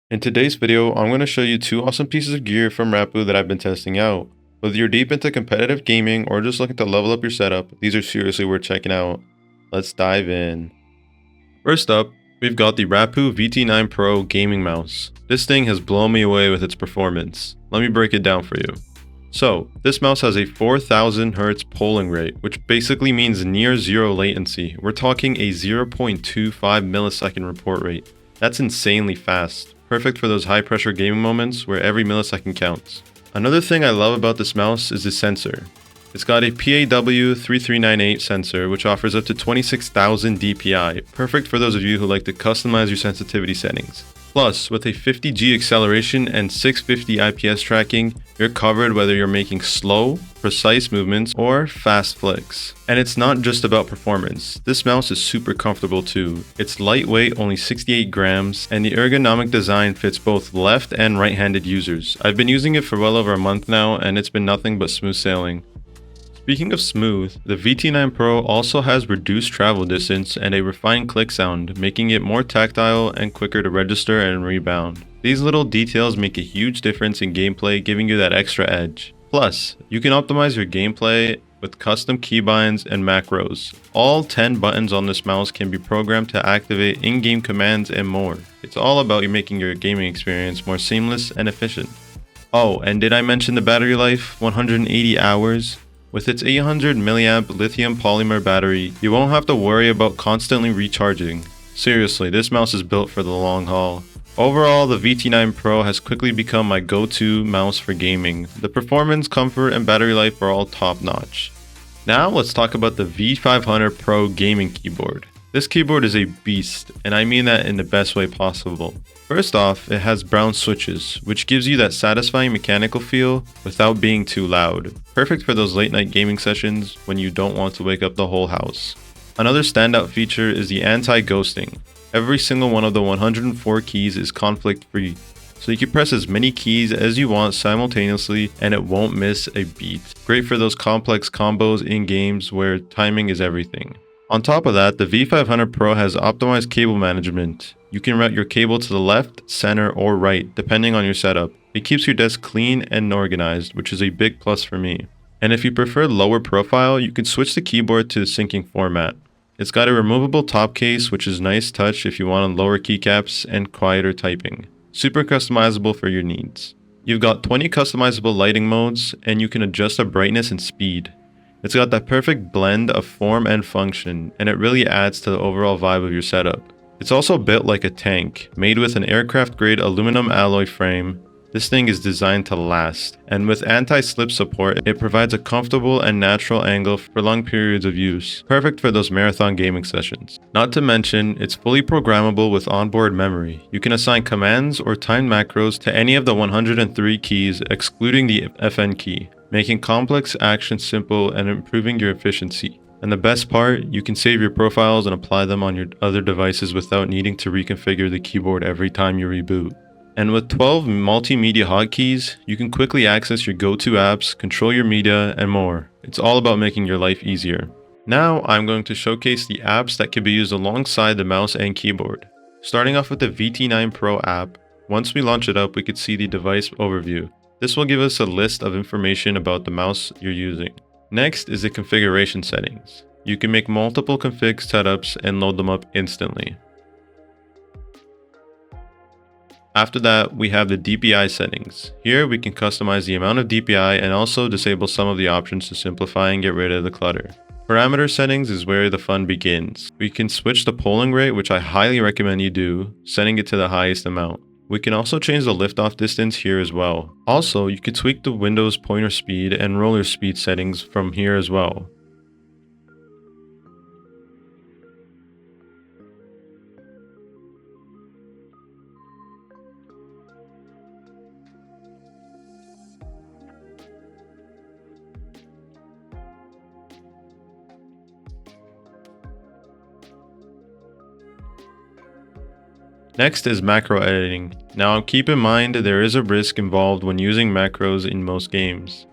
In today's video, I'm going to show you two awesome pieces of gear from Rapoo that I've been testing out. Whether you're deep into competitive gaming or just looking to level up your setup, these are seriously worth checking out. Let's dive in. First up, we've got the Rapoo VT9 Pro gaming mouse. This thing has blown me away with its performance. Let me break it down for you. So, this mouse has a 4000 Hz polling rate, which basically means near zero latency. We're talking a 0.25 millisecond report rate. That's insanely fast. Perfect for those high pressure gaming moments where every millisecond counts. Another thing I love about this mouse is the sensor. It's got a PAW3398 sensor which offers up to 26,000 dpi, perfect for those of you who like to customize your sensitivity settings. Plus, with a 50G acceleration and 650 IPS tracking, you're covered whether you're making slow, precise movements or fast flicks. And it's not just about performance. This mouse is super comfortable too. It's lightweight, only 68 grams, and the ergonomic design fits both left and right-handed users. I've been using it for well over a month now, and it's been nothing but smooth sailing. Speaking of smooth, the VT9 Pro also has reduced travel distance and a refined click sound, making it more tactile and quicker to register and rebound. These little details make a huge difference in gameplay, giving you that extra edge. Plus, you can optimize your gameplay with custom keybinds and macros. All 10 buttons on this mouse can be programmed to activate in-game commands and more. It's all about making your gaming experience more seamless and efficient. Oh, and did I mention the battery life? 180 hours? With its 800 mAh lithium polymer battery, you won't have to worry about constantly recharging. Seriously, this mouse is built for the long haul. Overall, the VT9 Pro has quickly become my go-to mouse for gaming. The performance, comfort, and battery life are all top-notch. Now let's talk about the V500 Pro gaming keyboard. This keyboard is a beast, and I mean that in the best way possible. First off, it has brown switches, which gives you that satisfying mechanical feel without being too loud. Perfect for those late night gaming sessions when you don't want to wake up the whole house. Another standout feature is the anti-ghosting. Every single one of the 104 keys is conflict free, so you can press as many keys as you want simultaneously and it won't miss a beat. Great for those complex combos in games where timing is everything. On top of that, the V500 Pro has optimized cable management. You can route your cable to the left, center, or right, depending on your setup. It keeps your desk clean and organized, which is a big plus for me. And if you prefer lower profile, you can switch the keyboard to the syncing format. It's got a removable top case, which is nice touch if you want lower keycaps and quieter typing. Super customizable for your needs. You've got 20 customizable lighting modes, and you can adjust the brightness and speed. It's got that perfect blend of form and function, and it really adds to the overall vibe of your setup. It's also built like a tank, made with an aircraft-grade aluminum alloy frame. This thing is designed to last, and with anti-slip support, it provides a comfortable and natural angle for long periods of use, perfect for those marathon gaming sessions. Not to mention, it's fully programmable with onboard memory. You can assign commands or timed macros to any of the 103 keys, excluding the FN key, making complex actions simple and improving your efficiency. And the best part, you can save your profiles and apply them on your other devices without needing to reconfigure the keyboard every time you reboot. And with 12 multimedia hotkeys, you can quickly access your go-to apps, control your media, and more. It's all about making your life easier. Now, I'm going to showcase the apps that can be used alongside the mouse and keyboard. Starting off with the VT9 Pro app, once we launch it up, we could see the device overview. This will give us a list of information about the mouse you're using. Next is the configuration settings. You can make multiple config setups and load them up instantly. After that, we have the DPI settings. Here we can customize the amount of DPI and also disable some of the options to simplify and get rid of the clutter. Parameter settings is where the fun begins. We can switch the polling rate, which I highly recommend you do, setting it to the highest amount. We can also change the liftoff distance here as well. Also, you can tweak the Windows pointer speed and roller speed settings from here as well. Next is macro editing. Now keep in mind there is a risk involved when using macros in most games.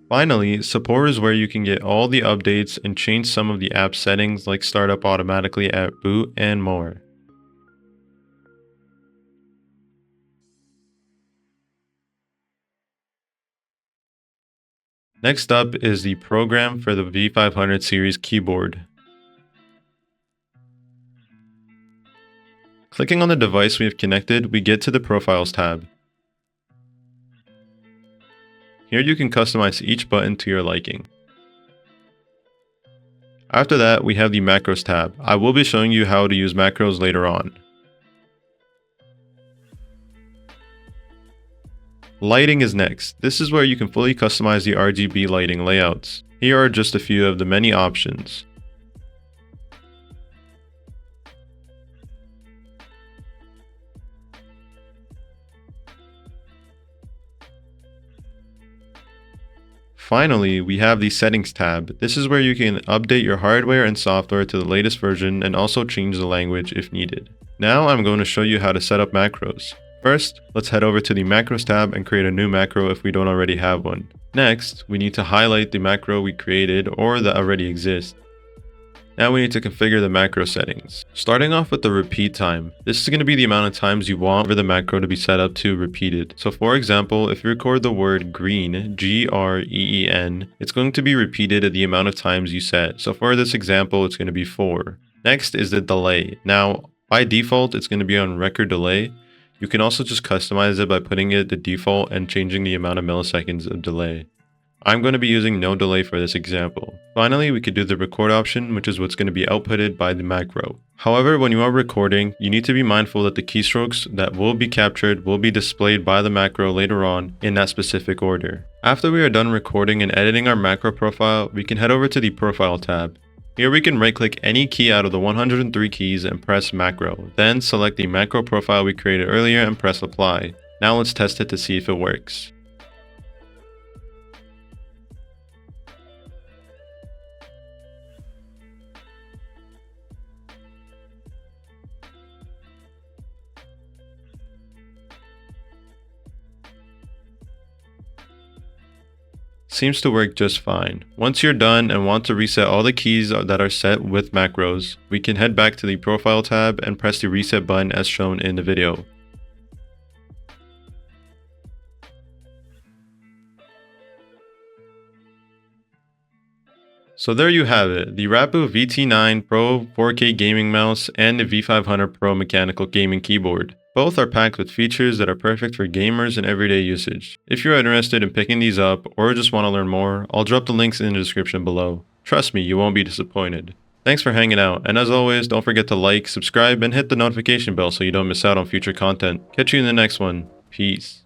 Finally, support is where you can get all the updates and change some of the app settings like startup automatically at boot and more. Next up is the program for the V500 series keyboard. Clicking on the device we have connected, we get to the Profiles tab. Here you can customize each button to your liking. After that, we have the Macros tab. I will be showing you how to use macros later on. Lighting is next. This is where you can fully customize the RGB lighting layouts. Here are just a few of the many options. Finally, we have the Settings tab. This is where you can update your hardware and software to the latest version and also change the language if needed. Now I'm going to show you how to set up macros. First, let's head over to the Macros tab and create a new macro if we don't already have one. Next, we need to highlight the macro we created or that already exists. Now we need to configure the macro settings. Starting off with the repeat time. This is going to be the amount of times you want for the macro to be set up to repeated. So for example, if you record the word green, G-R-E-E-N, it's going to be repeated at the amount of times you set. So for this example, it's going to be 4. Next is the delay. Now, by default, it's going to be on record delay. You can also just customize it by putting it the default and changing the amount of milliseconds of delay. I'm going to be using no delay for this example. Finally, we could do the record option, which is what's going to be outputted by the macro. However, when you are recording, you need to be mindful that the keystrokes that will be captured will be displayed by the macro later on in that specific order. After we are done recording and editing our macro profile, we can head over to the Profile tab. Here we can right-click any key out of the 103 keys and press Macro. Then select the macro profile we created earlier and press Apply. Now let's test it to see if it works. Seems to work just fine. Once you're done and want to reset all the keys that are set with macros, we can head back to the Profile tab and press the reset button as shown in the video. So there you have it, the Rapoo VT9 Pro 4K gaming mouse and the V500 Pro mechanical gaming keyboard. Both are packed with features that are perfect for gamers and everyday usage. If you're interested in picking these up or just want to learn more, I'll drop the links in the description below. Trust me, you won't be disappointed. Thanks for hanging out, and as always, don't forget to like, subscribe, and hit the notification bell so you don't miss out on future content. Catch you in the next one. Peace.